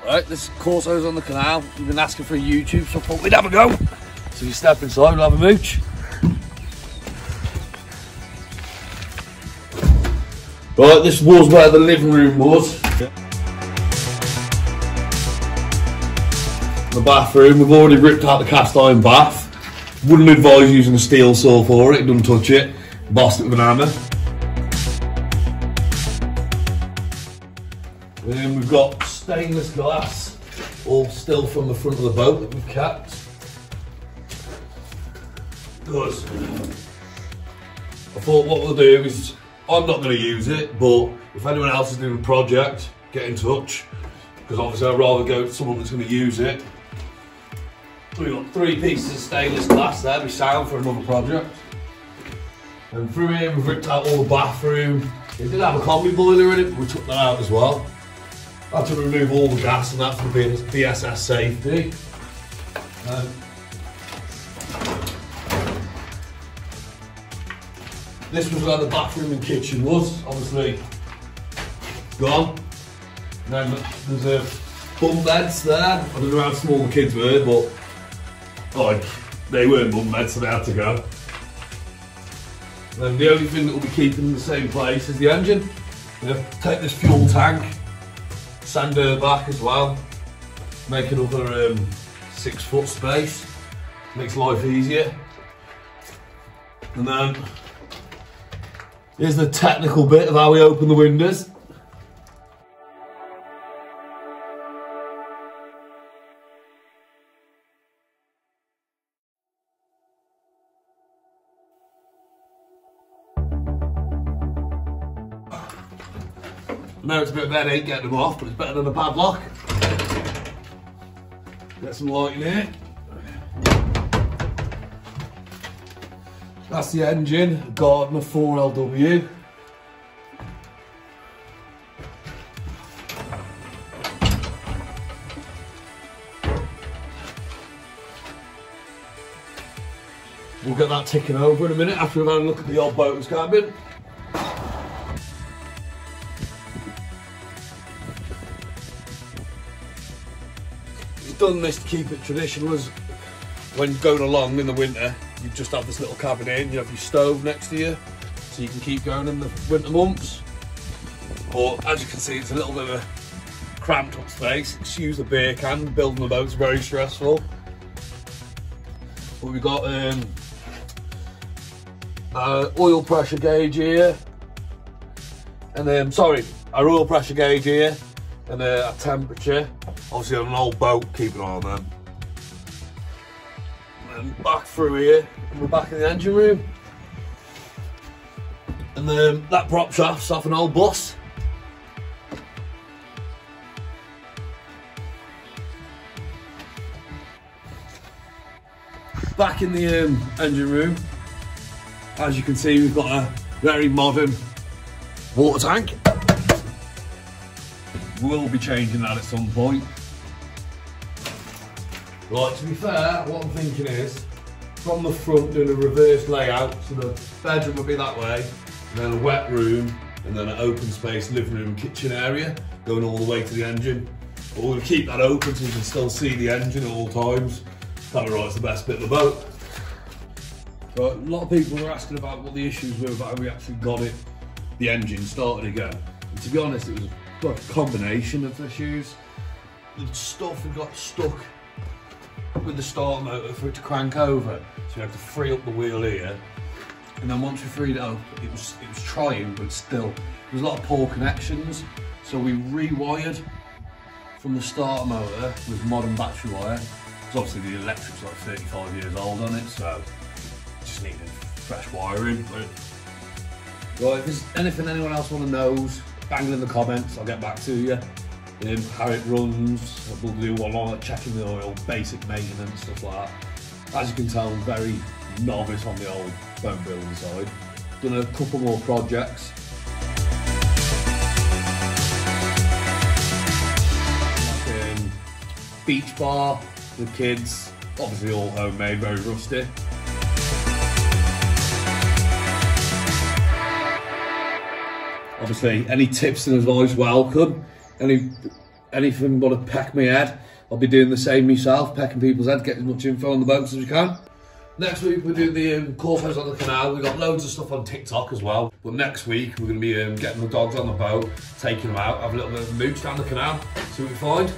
Right, this is Corsos on the Canal. You've been asking for a YouTube, so I thought we'd have a go. So you step inside, we'll have a mooch. Right, this was where the living room was. The bathroom, we've already ripped out the cast iron bath. Wouldn't advise using a steel saw for it, don't touch it. Bossed it with an hammer. Then we've got stainless glass, all still from the front of the boat that we've kept. Because I thought what we'll do is, I'm not going to use it, but if anyone else is doing a project, get in touch. Because obviously I'd rather go to someone that's going to use it. We've got 3 pieces of stainless glass there, be sound for another project. And through here we've ripped out all the bathroom. It did have a combi boiler in it, but we took that out as well. I had to remove all the gas and that for the BSS safety. This was where the bathroom and kitchen was, obviously gone. And then there's a bunk beds there. I don't know how small the kids were, but like they weren't bunk beds, so they had to go. And the only thing that will be keeping in the same place is the engine. Take this fuel tank, sand her back as well, make another 6 foot space, makes life easier. And then here's the technical bit of how we open the windows. I know it's a bit of a headache getting them off, but it's better than a padlock. Get some light in here. That's the engine, Gardner 4LW. We'll get that ticking over in a minute after we've had a look at the old boat's cabin. Done this to keep it traditional, as when going along in the winter you just have this little cabin in, you have your stove next to you so you can keep going in the winter months. But as you can see, it's a little bit of a cramped up space. Excuse the beer can, building the boat's very stressful. But we've got oil pressure gauge here, and then our oil pressure gauge here, and a temperature. Obviously on an old boat, keep an eye on them. And back through here, and we're back in the engine room. And then that prop shaft's off an old bus. Back in the engine room, as you can see, we've got a very modern water tank. We'll be changing that at some point. Right, to be fair, what I'm thinking is, from the front doing a reverse layout, so the bedroom will be that way, and then a wet room, and then an open space living room and kitchen area, going all the way to the engine. But we'll keep that open so you can still see the engine at all times. Probably right, it's the best bit of the boat. But a lot of people were asking about what the issues were about how we actually got it, the engine started again. And to be honest, it was like a combination of issues. The stuff had got stuck with the starter motor for it to crank over, so we had to free up the wheel here, and then once we freed it up, it was trying, but still there was a lot of poor connections, so we rewired from the starter motor with modern battery wire, because obviously the electric's like 35 years old on it, so it just needed fresh wiring. Right, if there's anything anyone else want to know, bang it in the comments, I'll get back to you. How it runs, we'll do one on like checking the oil, basic maintenance, stuff like that. As you can tell, I'm very novice on the old boat building side. Done a couple more projects. Like, beach bar for the kids, obviously all homemade, very rustic. Obviously, any tips and advice welcome. Any anything but a peck my head. I'll be doing the same myself, pecking people's head, getting as much info on the boats as we can. Next week we're doing the Corsos on the canal. We've got loads of stuff on TikTok as well. But next week we're going to be getting the dogs on the boat, taking them out, have a little bit of a mooch down the canal, see what we find.